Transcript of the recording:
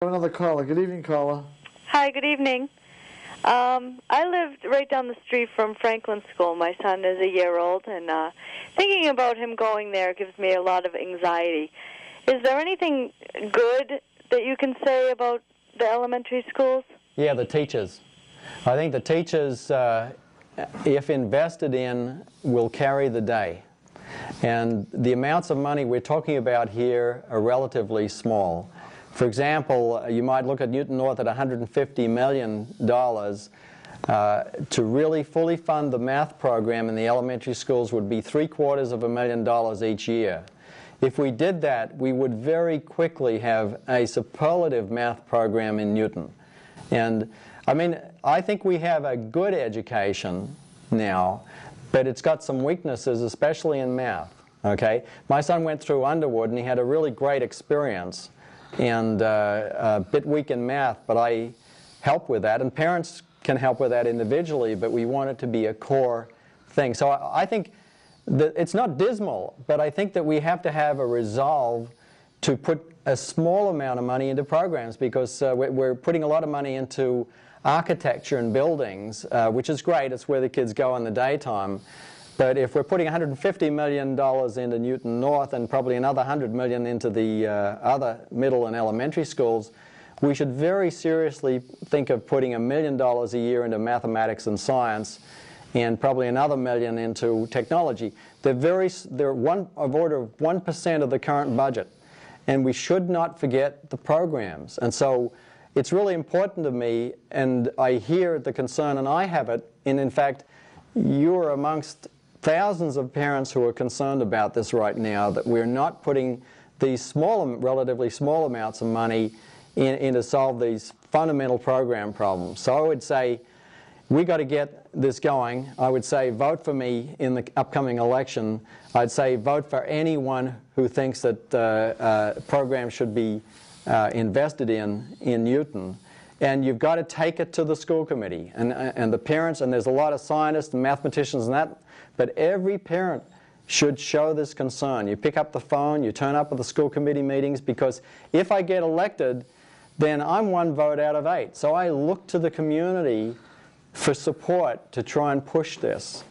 Another caller. Good evening, caller. Hi, good evening. I lived right down the street from Franklin School. My son is a year old, and thinking about him going there gives me a lot of anxiety. Is there anything good that you can say about the elementary schools? Yeah, the teachers. I think the teachers, if invested in, will carry the day. And the amounts of money we're talking about here are relatively small. For example, you might look at Newton North at $150 million to really fully fund the math program in the elementary schools would be $750,000 each year. If we did that, we would very quickly have a superlative math program in Newton. And I mean, I think we have a good education now, but it's got some weaknesses, especially in math. Okay? My son went through Underwood and he had a really great experience, and a bit weak in math, but I help with that, and parents can help with that individually, but we want it to be a core thing. So I think that it's not dismal, but I think that we have to have a resolve to put a small amount of money into programs, because we're putting a lot of money into architecture and buildings, which is great. It's where the kids go in the daytime. But if we're putting $150 million into Newton North and probably another $100 million into the other middle and elementary schools, we should very seriously think of putting $1 million a year into mathematics and science, and probably another $1 million into technology. They're one of order of 1% of the current budget, and we should not forget the programs. And so it's really important to me, and I hear the concern, and I have it, and in fact, you're amongst thousands of parents who are concerned about this right now, that we're not putting these relatively small amounts of money in to solve these fundamental program problems. So I would say we got to get this going. I would say vote for me in the upcoming election. I'd say vote for anyone who thinks that programs should be invested in Newton. And you've got to take it to the school committee and the parents, and there's a lot of scientists and mathematicians and that, but every parent should show this concern. You pick up the phone, you turn up at the school committee meetings, because if I get elected, then I'm 1 vote out of 8. So I look to the community for support to try and push this.